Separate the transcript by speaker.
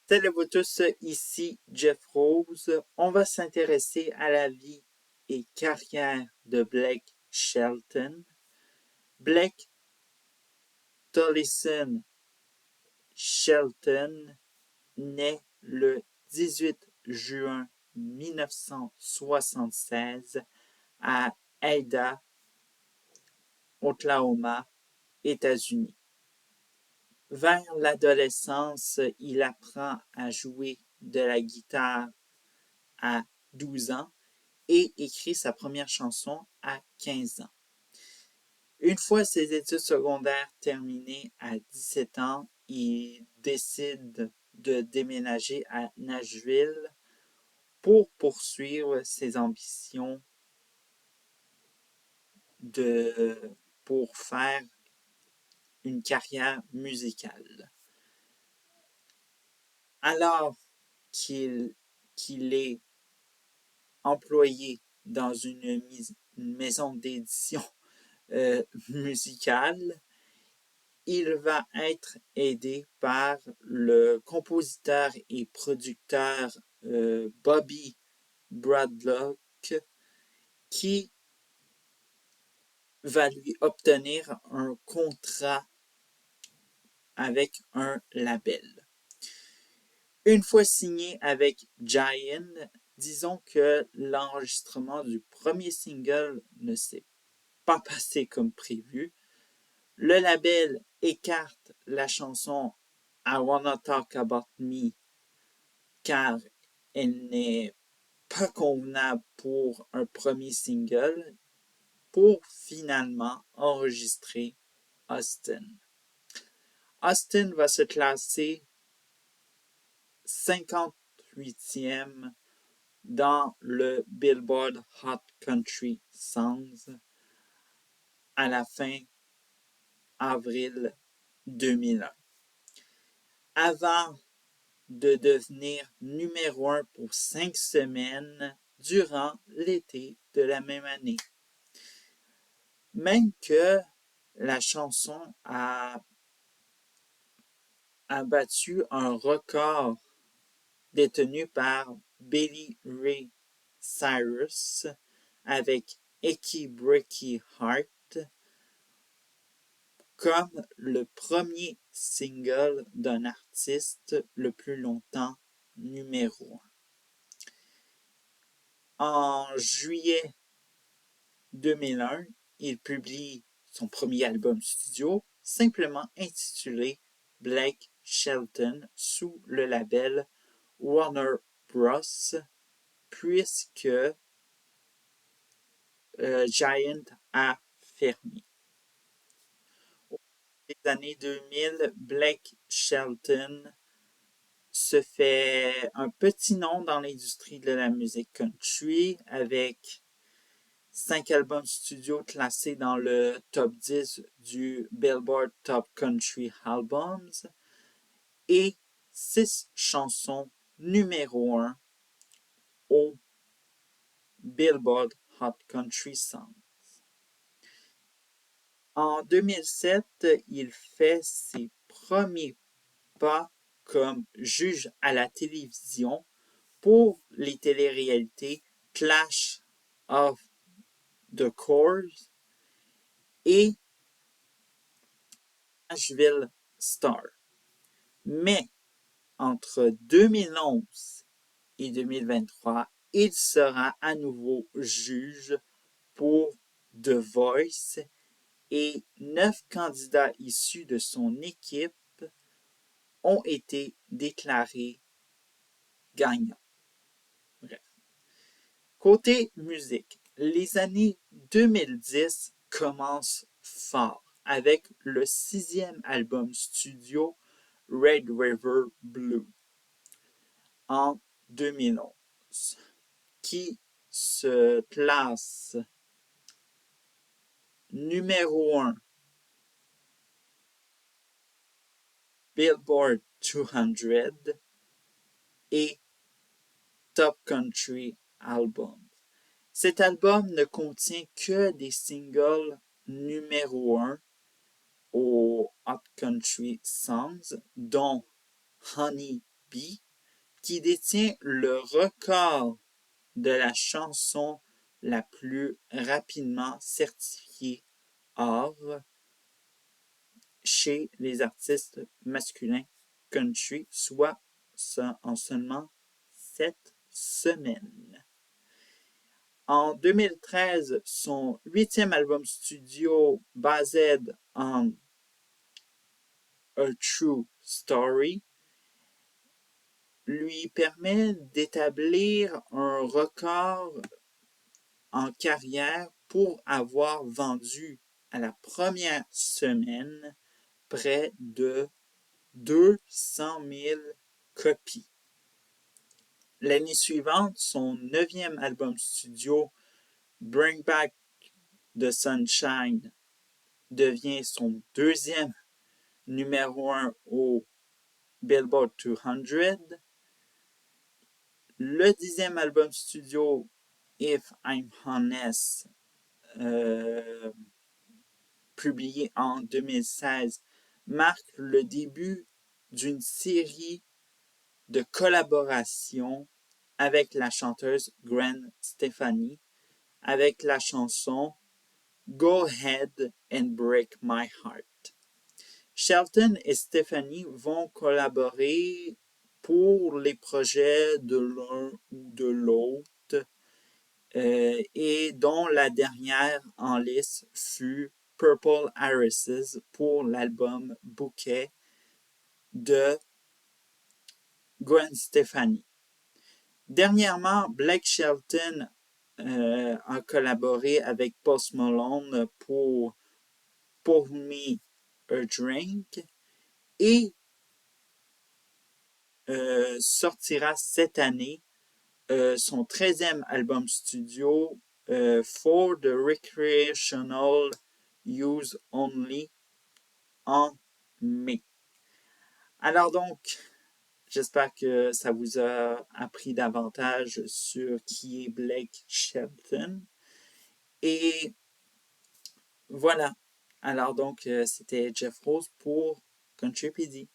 Speaker 1: Salut à vous tous, ici Jeff Rose. On va s'intéresser à la vie et carrière de Blake Shelton. Blake Tollison Shelton naît le 18 juin 1976 à Ada, Oklahoma, États-Unis. Vers l'adolescence, il apprend à jouer de la guitare à 12 ans et écrit sa première chanson à 15 ans. Une fois ses études secondaires terminées à 17 ans, il décide de déménager à Nashville pour poursuivre ses ambitions pour faire une carrière musicale. Alors qu'il est employé dans une maison d'édition musicale, il va être aidé par le compositeur et producteur Bobby Bradlock qui va lui obtenir un contrat avec un label. Une fois signé avec Giant, disons que l'enregistrement du premier single ne s'est pas passé comme prévu. Le label écarte la chanson I Wanna Talk About Me car elle n'est pas convenable pour un premier single pour finalement enregistrer Austin. Austin va se classer 58e dans le Billboard Hot Country Songs à la fin avril 2001. Avant de devenir numéro 1 pour 5 semaines durant l'été de la même année. Même que la chanson a battu un record détenu par Billy Ray Cyrus avec Achy Breaky Heart comme le premier single d'un artiste le plus longtemps numéro 1. En juillet 2001, il publie son premier album studio, simplement intitulé Blake Shelton, sous le label Warner Bros. Puisque Giant a fermé. Au cours des années 2000, Blake Shelton se fait un petit nom dans l'industrie de la musique country avec 5 albums studio classés dans le top 10 du Billboard Top Country Albums et 6 chansons numéro 1 au Billboard Hot Country Songs. En 2007, il fait ses premiers pas comme juge à la télévision pour les téléréalités Clash of the Chords et Nashville Star. Mais entre 2011 et 2023, il sera à nouveau juge pour The Voice et 9 candidats issus de son équipe ont été déclarés gagnants. Bref. Côté musique, les années 2010 commencent fort avec le 6e album studio Red River Blue en 2011 qui se classe numéro 1 Billboard 200 et Top Country Album. Cet album ne contient que des singles numéro 1 aux Hot Country Songs, dont Honey B, qui détient le record de la chanson la plus rapidement certifiée or chez les artistes masculins country, soit en seulement 7 semaines. En 2013, son 8e album studio, Based on a True Story, lui permet d'établir un record en carrière pour avoir vendu à la première semaine près de 200 000 copies. L'année suivante, son 9e album studio, Bring Back the Sunshine, devient son 2e numéro 1 au Billboard 200. Le 10e album studio, If I'm Honest, publié en 2016, marque le début d'une série de collaborations avec la chanteuse Gwen Stefani, avec la chanson Go Ahead and Break My Heart. Shelton et Stefani vont collaborer pour les projets de l'un ou de l'autre, et dont la dernière en liste fut Purple Irises pour l'album Bouquet de Gwen Stefani. Dernièrement, Blake Shelton a collaboré avec Post Malone pour Pour Me a Drink et sortira cette année son 13e album studio For the Recreational Use Only en mai. Alors donc, j'espère que ça vous a appris davantage sur qui est Blake Shelton. Et voilà. Alors donc, c'était Jeff Rose pour Countrypedia.